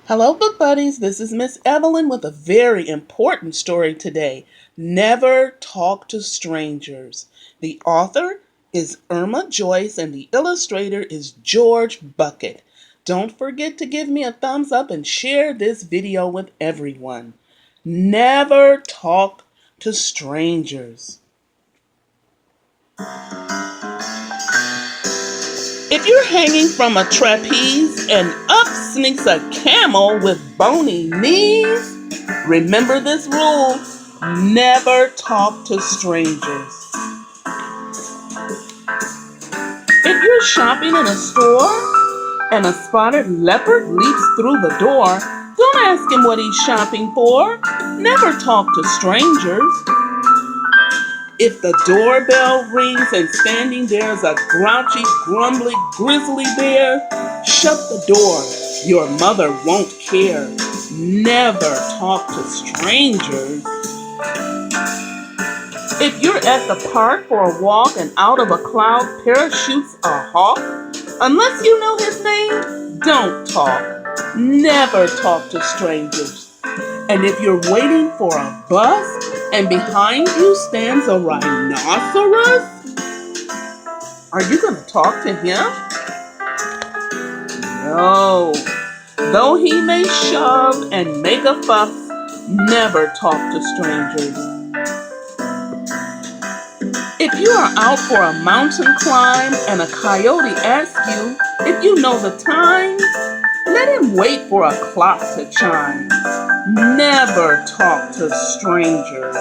Hello, book buddies. This is Miss Evelyn with a very important story today. Never talk to strangers. The author is Irma Joyce and the illustrator is George Buckett. Don't forget to give me a thumbs up and share this video with everyone. Never talk to strangers. If you're hanging from a trapeze and up sneaks a camel with bony knees, remember this rule: never talk to strangers. If you're shopping in a store and a spotted leopard leaps through the door, don't ask him what he's shopping for. Never talk to strangers. If the doorbell rings and standing there's a grouchy, grumbly grizzly bear, shut the door. Your mother won't care. Never talk to strangers. If you're at the park for a walk and out of a cloud parachutes a hawk, unless you know his name, don't talk. Never talk to strangers. And if you're waiting for a bus and behind you stands a rhinoceros, are you going to talk to him? No. Though he may shove and make a fuss, never talk to strangers. If you are out for a mountain climb and a coyote asks you if you know the time, let him wait for a clock to chime. Never talk to strangers.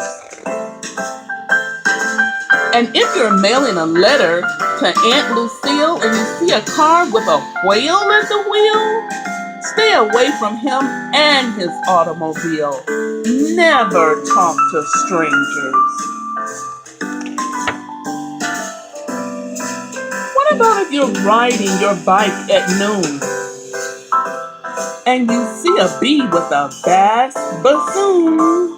And if you're mailing a letter to Aunt Lucille and you see a car with a whale at the wheel, stay away from him and his automobile. Never talk to strangers. What about if you're riding your bike at noon and you see a bee with a bass bassoon?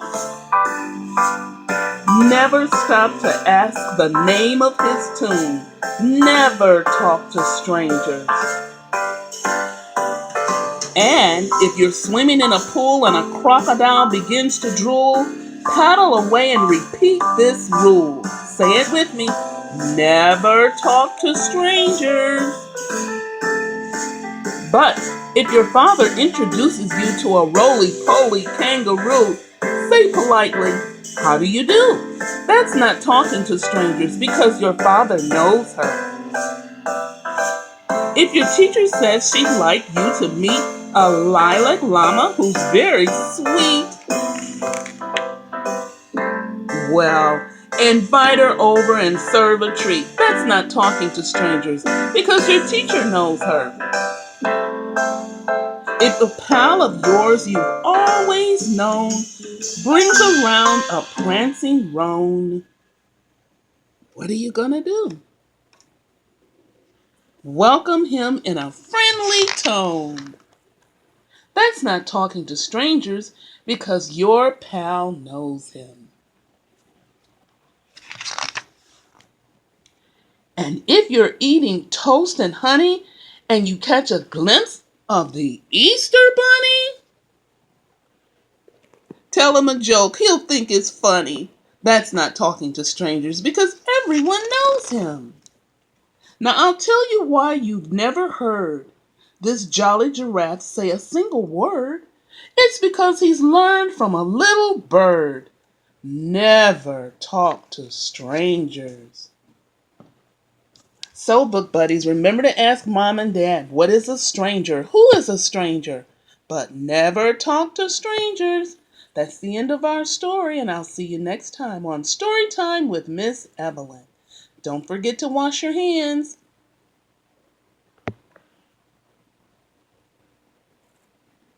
Never stop to ask the name of his tune. Never talk to strangers. And if you're swimming in a pool and a crocodile begins to drool, paddle away and repeat this rule. Say it with me. Never talk to strangers. But if your father introduces you to a roly-poly kangaroo, say politely, "How do you do?" That's not talking to strangers because your father knows her. If your teacher says she'd like you to meet a lilac llama who's very sweet, well, invite her over and serve a treat. That's not talking to strangers because your teacher knows her. If a pal of yours you've always known brings around a prancing roan, what are you gonna do? Welcome him in a friendly tone. That's not talking to strangers because your pal knows him. And if you're eating toast and honey and you catch a glimpse of the Easter Bunny, tell him a joke. He'll think it's funny. That's not talking to strangers because everyone knows him. Now I'll tell you why you've never heard this jolly giraffe say a single word. It's because he's learned from a little bird. Never talk to strangers. So, book buddies, remember to ask mom and dad, what is a stranger? Who is a stranger? But never talk to strangers. That's the end of our story, and I'll see you next time on Storytime with Miss Evelyn. Don't forget to wash your hands.